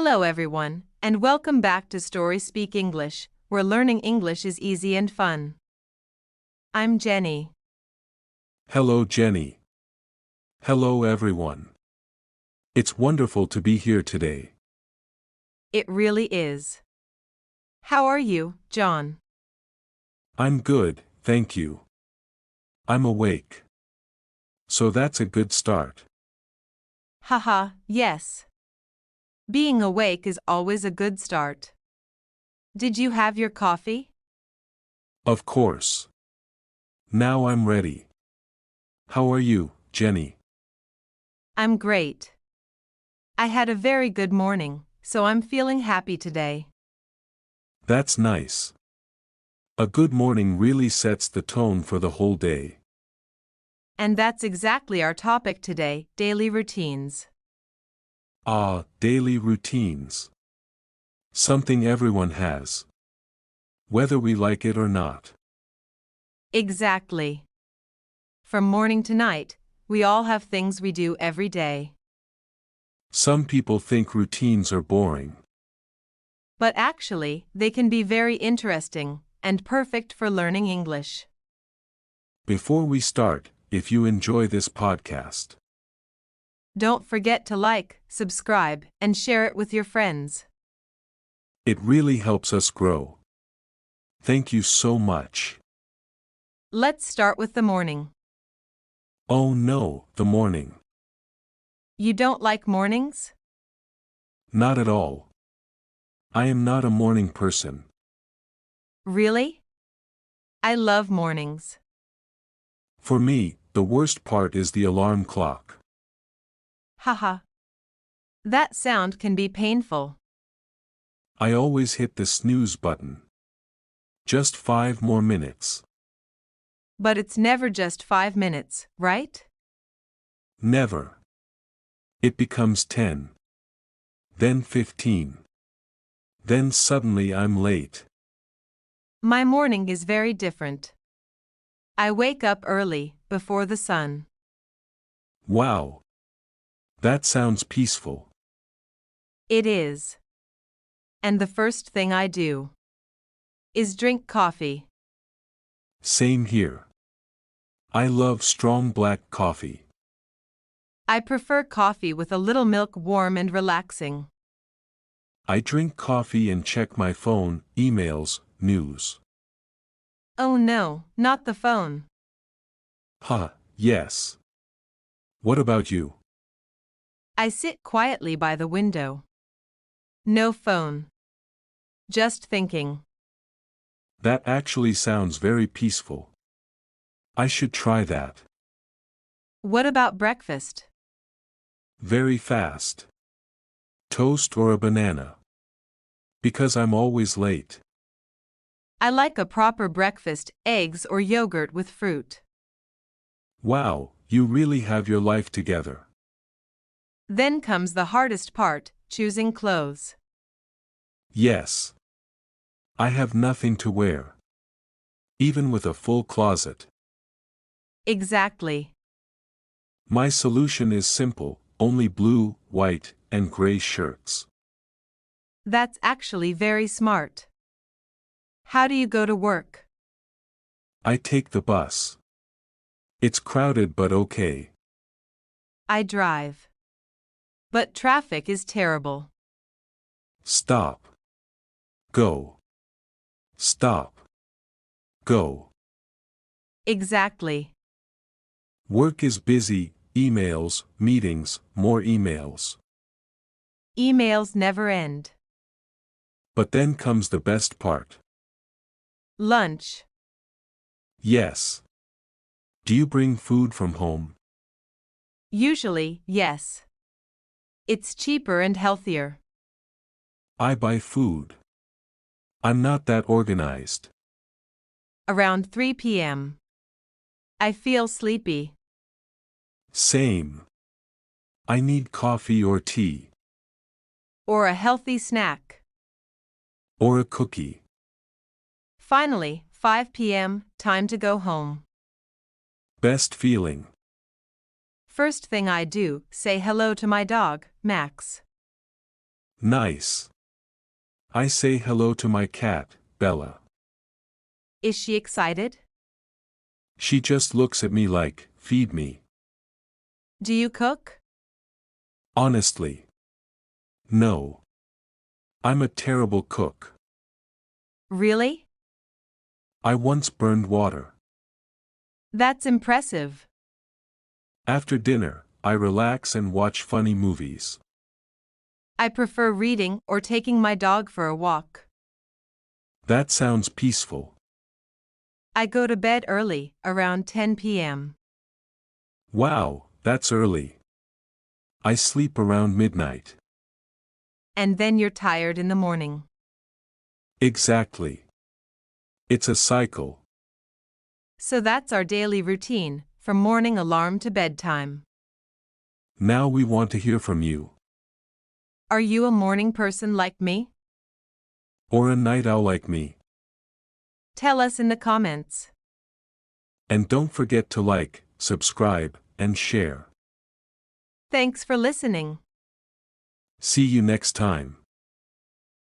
Hello everyone, and welcome back to Story Speak English, where learning English is easy and fun. I'm Jenny. Hello, Jenny. Hello, everyone. It's wonderful to be here today. It really is. How are you, John? I'm good, thank you. I'm awake. So that's a good start. Haha, yes. Being awake is always a good start. Did you have your coffee? Of course. Now I'm ready. How are you, Jenny? I'm great. I had a very good morning, so I'm feeling happy today. That's nice. A good morning really sets the tone for the whole day. And that's exactly our topic today, daily routines. Daily routines. Something everyone has. Whether we like it or not. Exactly. From morning to night, we all have things we do every day. Some people think routines are boring. But actually, they can be very interesting and perfect for learning English. Before we start, if you enjoy this podcast, Don't forget to like, subscribe, and share it with your friends. it really helps us grow. Thank you so much. Let's start with the morning. Oh no, the morning. You don't like mornings? Not at all. I am not a morning person. Really? I love mornings. For me, the worst part is the alarm clock. Haha. That sound can be painful. I always hit the snooze button. Just 5 more minutes. But it's never just 5 minutes, right? Never. It becomes 10. Then 15. Then suddenly I'm late. My morning is very different. I wake up early, before the sun. Wow. That sounds peaceful. It is. And the first thing I do is drink coffee. Same here. I love strong black coffee. I prefer coffee with a little milk, warm and relaxing. I drink coffee and check my phone, emails, news. Oh no, not the phone. Yes. What about you? I sit quietly by the window. No phone. Just thinking. That actually sounds very peaceful. I should try that. What about breakfast? Very fast. Toast or a banana. Because I'm always late. I like a proper breakfast, eggs or yogurt with fruit. Wow, you really have your life together. Then comes the hardest part, choosing clothes. Yes. I have nothing to wear. Even with a full closet. Exactly. My solution is simple, only blue, white, and gray shirts. That's actually very smart. How do you go to work? I take the bus. It's crowded but okay. I drive. But traffic is terrible. Stop. Go. Stop. Go. Exactly. Work is busy, emails, meetings, more emails. Emails never end. But then comes the best part. Lunch. Yes. Do you bring food from home? Usually, yes. It's cheaper and healthier. I buy food. I'm not that organized. Around 3 p.m. I feel sleepy. Same. I need coffee or tea. Or a healthy snack. Or a cookie. Finally, 5 p.m., time to go home. Best feeling. First thing I do, say hello to my dog, Max. Nice. I say hello to my cat, Bella. Is she excited? She just looks at me like, feed me. Do you cook? Honestly. No. I'm a terrible cook. Really? I once burned water. That's impressive. After dinner, I relax and watch funny movies. I prefer reading or taking my dog for a walk. That sounds peaceful. I go to bed early, around 10 p.m. Wow, that's early. I sleep around midnight. And then you're tired in the morning. Exactly. It's a cycle. So that's our daily routine, from morning alarm to bedtime. Now we want to hear from you. Are you a morning person like me? Or a night owl like me. Tell us in the comments. And don't forget to like, subscribe, and share. Thanks for listening. See you next time.